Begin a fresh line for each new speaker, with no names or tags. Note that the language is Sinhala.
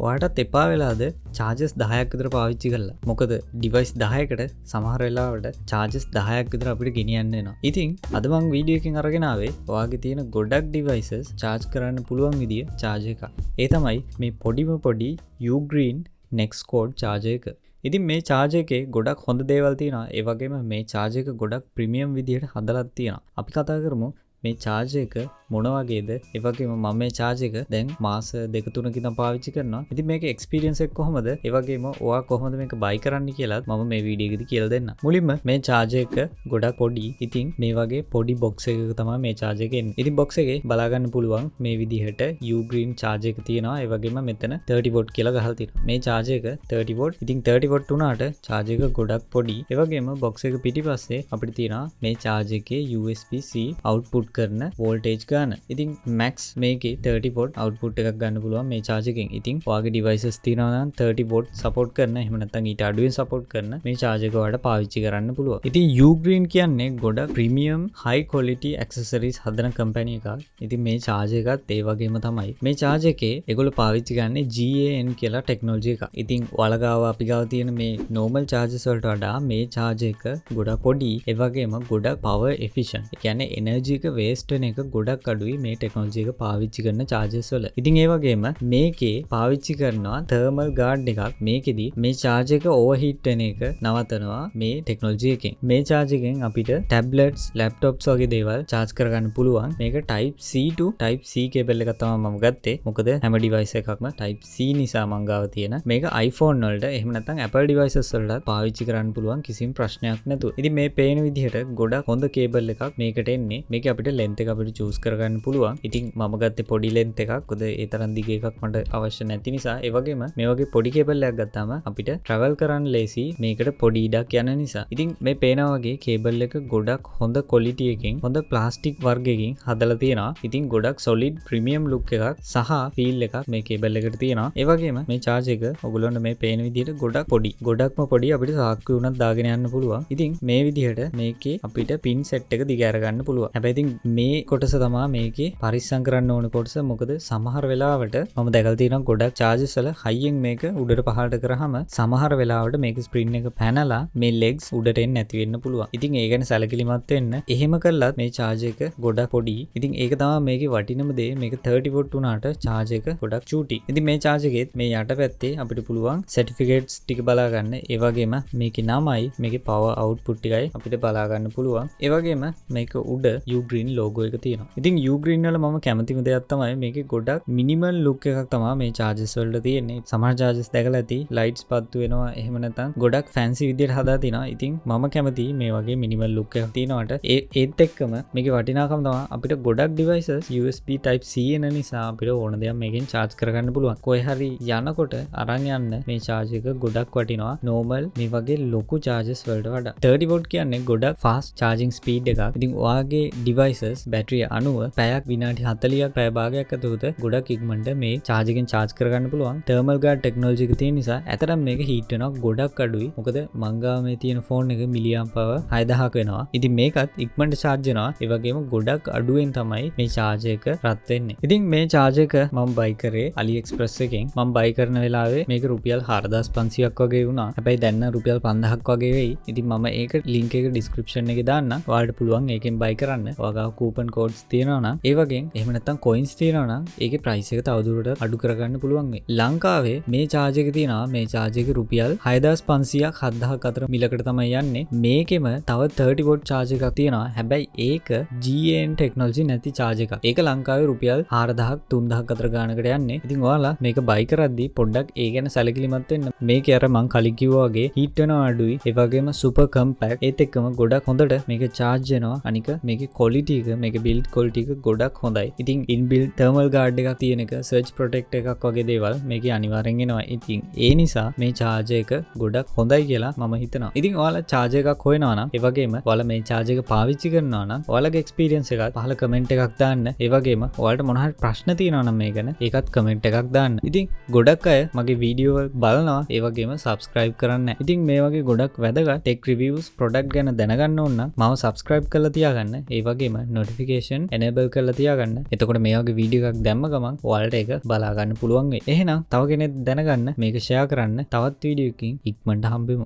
ඔයාටත් එපා වෙලාද චාර්ජස් 10ක් විතර පාවිච්චි කරලා. මොකද ඩිවයිස් 10කට සමහර වෙලාවට චාර්ජස් 10ක් විතර අපිට ගෙනියන්න වෙනවා. ඉතින් අද මම වීඩියෝ එකකින් අරගෙන ආවේ ඔයාගේ තියෙන ගොඩක් ඩිවයිසස් charge කරන්න පුළුවන් විදිය charger එකක්. ඒ තමයි මේ පොඩි Ugreen Nextcode charger එක. ඉතින් මේ charger එකේ ගොඩක් හොඳ දේවල් තියෙනවා. ඒ වගේම මේ charger එක ගොඩක් ප්‍රීමියම් විදියට හදලා තියෙනවා. අපි කතා කරමු මේ charger එක මොන වගේද? ඒ වගේම මම මේ charger එක දැන් මාස 2-3කින් තමයි පාවිච්චි කරනවා. ඉතින් මේකේ එක්ස්පීරියන්ස් එක කොහොමද? ඒ වගේම ඔයා කොහොමද මේක buy කරන්න කියලාත් මම මේ වීඩියෝ එකේදී කියලා දෙන්නම්. මුලින්ම මේ charger එක ගොඩක් පොඩි. ඉතින් මේ වගේ පොඩි box එකක තමයි මේ charger එක එන්නේ. ඉතින් box එකේ බලා ගන්න පුළුවන් මේ විදිහට Ugreen charger එක තියෙනවා. ඒ වගේම මෙතන 30 watt කියලා ගහලා තියෙනවා. මේ charger එක 30 watt. ඉතින් 30 watt උනාට charger එක ගොඩක් පොඩි. ඒ වගේම box එක පිටිපස්සේ අපිට තියෙනවා මේ charger එකේ USB-C output කරන voltage ගන්න. ඉතින් max මේකේ 30 watt output එකක් ගන්න පුළුවන් මේ charger එකෙන්. ඉතින් ඔයාගේ devices තියෙනවා නම් 30 watt support කරන එහෙම නැත්නම් ඊට අඩුවෙන් support කරන මේ charger එක ඔයාලට පාවිච්චි කරන්න පුළුවන්. ඉතින් Ugreen කියන්නේ ගොඩක් premium high quality accessories හදන company එකක්. ඉතින් මේ charger එකත් ඒ වගේම තමයි. මේ charger එකේ ඒගොල්ලෝ පාවිච්චි කරන්නේ GAN කියලා technology එකක්. ඉතින් ඔයාලා ගාව අපි ගාව තියෙන මේ normal chargers වලට වඩා මේ charger එක ගොඩක් පොඩි. ඒ වගේම ගොඩක් power efficient. ඒ කියන්නේ energy එක waste වෙන එක ගොඩක් අඩුයි මේ ටෙක්නොලොජි එක පාවිච්චි කරන chargers වල. ඉතින් ඒ වගේම මේකේ පාවිච්චි කරනවා thermal guard එකක්. මේකෙදි මේ charger එක overheat වෙන එක නවතනවා මේ ටෙක්නොලොජි එකෙන්. මේ charger එකෙන් අපිට tablets, laptops වගේ දේවල් charge කරගන්න පුළුවන්. මේක type C to type C cable එකක් තමයි මම ගත්තේ. මොකද හැම device එකක්ම type C නිසා මං ගාව තියෙන. මේක iPhone වලට එහෙම නැත්නම් Apple devices වලට පාවිච්චි කරන්න පුළුවන් කිසිම ප්‍රශ්නයක් නැතුව. ඉතින් මේ පේන විදිහට ගොඩක් හොඳ cable එකක් මේකට එන්නේ. මේක අපිට length එක අපිට choose කරගන්න පුළුවන්. ඉතින් මම ගත්තේ පොඩි length එකක්. මොකද ඒ තරම් දිග එකක් මට අවශ්‍ය නැති නිසා. ඒ වගේම මේ වගේ පොඩි cable එකක් ගත්තාම අපිට travel කරන්න ලේසි. මේකට පොඩි ඉඩක් යන නිසා. ඉතින් මේ පේනා වගේ cable එක ගොඩක් හොඳ quality එකකින් හොඳ plastic වර්ගයකින් හදලා තියෙනවා. ඉතින් ගොඩක් solid premium look එකක් සහ feel එකක් මේ cable එකට තියෙනවා. ඒ වගේම මේ charge එක ඔයගොල්ලන්ට මේ පේන විදිහට ගොඩක් පොඩි. ගොඩක්ම පොඩි අපිට සාක්කුවේ උනත් දාගෙන යන්න පුළුවන්. ඉතින් මේ විදිහට මේකේ අපිට pin set එක දිගහැර ගන්න පුළුවන්. හැබැයි ඉතින් මේ කොටස තමයි මේකේ පරිස්සම් කරන්න ඕන කොටස. මොකද සමහර වෙලාවට මම දැකලා තියෙනවා ගොඩක් charges වල හයියෙන් මේක උඩට පහළට කරාම සමහර වෙලාවට මේක ස්ක්‍රීන් එක පැනලා මේ legs උඩට එන්න නැති වෙන්න පුළුවන්. ඉතින් ඒ ගැන සැලකිලිමත් වෙන්න. එහෙම කළත් මේ charge එක ගොඩක් පොඩි. ඉතින් ඒක තමයි මේකේ වටිනම දේ. මේක 30 watt උනාට charge එක ගොඩක් චූටි. ඉතින් මේ charge එකෙත් මේ යටපැත්තේ අපිට පුළුවන් certificates ටික බලා ගන්න. ඒ වගේම මේකේ නමයි මේකේ power output ටිකයි අපිට බලා ගන්න පුළුවන්. ඒ වගේම මේක උඩ Ugreen logo එක තියෙනවා. ඉතින් Ugreen වල මම කැමතිම දෙයක් තමයි මේකේ ගොඩක් මිනිමල් ලුක් එකක් තමයි මේ chargers වලට තියෙන්නේ. සමහර chargers දැකලා ඇති lights පත්තු වෙනවා. එහෙම නැත්නම් ගොඩක් fancy විදියට හදලා තිනවා. ඉතින් මම කැමති මේ වගේ මිනිමල් ලුක් එකක් තියෙනවට ඒත් එක්කම මේකේ වටිනාකම තමයි අපිට ගොඩක් devices USB type C එන නිසා අපිට ඕන දෙයක් මේකෙන් charge කරගන්න පුළුවන්. කොහේ හරි යනකොට අරන් යන්න මේ charge එක ගොඩක් වටිනවා. normal මේ වගේ ලොකු chargers වලට වඩා 30 watt කියන්නේ ගොඩක් fast charging speed එකක්. ඉතින් ඔයාගේ devices බැටරිය අනුව පැයක් විනාඩි 40ක් පැය භාගයක් ඇතුළත ගොඩක් ඉක්මනට මේ charge එකෙන් charge කරගන්න පුළුවන්. thermal guard technology එක තියෙන නිසා ඇතරම් මේක heat වෙනවා ගොඩක් අඩුයි. මොකද මං ගාව මේ තියෙන phone එක milliamp power 6000ක් වෙනවා. ඉතින් මේකත් ඉක්මනට charge වෙනවා. ඒ වගේම ගොඩක් අඩුවෙන් තමයි මේ charge එක රත් වෙන්නේ. ඉතින් මේ charge එක මම buy කරේ AliExpress එකෙන්. මම buy කරන වෙලාවේ මේක රුපියල් 4500ක් වගේ වුණා. හැබැයි දැන් නම් රුපියල් 5000ක් වගේ වෙයි. ඉතින් මම ඒක link එක description එකේ දාන්නම්. ඔයාලට පුළුවන් ඒකෙන් buy කරන්න. ඔයාගාව coupon codes තියෙනවා නම් ඒ වගේ එහෙම නැත්නම් coins තියෙනවා නම් ඒකේ price එක තවදුරටත් අඩු කරගන්න පුළුවන් වෙයි. ලංකාවේ මේ charge එක තියෙනවා. මේ charge එක රුපියල් 6500ක් 7000ක් අතර මිලකට තමයි යන්නේ. මේකෙම තව 30 watt charge එකක් තියෙනවා. හැබැයි ඒක GAN technology නැති charge එකක්. ඒක ලංකාවේ රුපියල් 4000ක් 3000ක් අතර ගානකට යන්නේ. ඉතින් ඔයාලා මේක buy කරද්දී පොඩ්ඩක් ඒ ගැන සැලකිලිමත් වෙන්න. මේකේ අර මං කලින් කිව්වා වගේ heat වෙනවා අඩුයි. ඒ වගේම super compact. ඒත් එක්කම ගොඩක් හොඳට මේක charge වෙනවා. අනික මේකේ quality එක මේකේ build quality එක ගොඩක් හොඳයි. ඉතින් inbuilt thermal guard එකක් තියෙන එක surge protect එකක් වගේ දේවල් මේකේ අනිවාර්යෙන් එනවා. ඉතින් ඒ නිසා මේ charger එක ගොඩක් හොඳයි කියලා මම හිතනවා. ඉතින් ඔයාලා charger එකක් හොයනවා නම් ඒ වගේම ඔයාලා මේ charger එක පාවිච්චි කරනවා නම් ඔයාලගේ experience එකත් පහල comment එකක් දාන්න. ඒ වගේම ඔයාලට මොන හරි ප්‍රශ්න තියෙනවා නම් මේ ගැන ඒකත් comment එකක් දාන්න. ඉතින් ගොඩක් අය මගේ වීඩියෝ බලනවා ඒ වගේම subscribe කරන්නේ නැහැ. ඉතින් මේ වගේ ගොඩක් වැදගත් tech reviews product ගැන දැනගන්න ඕන නම් මම subscribe කරලා තියාගන්න. ඒ වගේම නොටිෆිකේෂන් එනේබල් කරලා තියාගන්න. එතකොට මේ වගේ වීඩියෝ එකක් දැම්ම ගමන් ඔයාලට ඒක බලා ගන්න පුළුවන් වෙයි. එහෙනම් තව කෙනෙක් දැනගන්න මේක ෂෙයා කරන්න. තවත් වීඩියෝ එකකින් ඉක්මනට හම්බෙමු.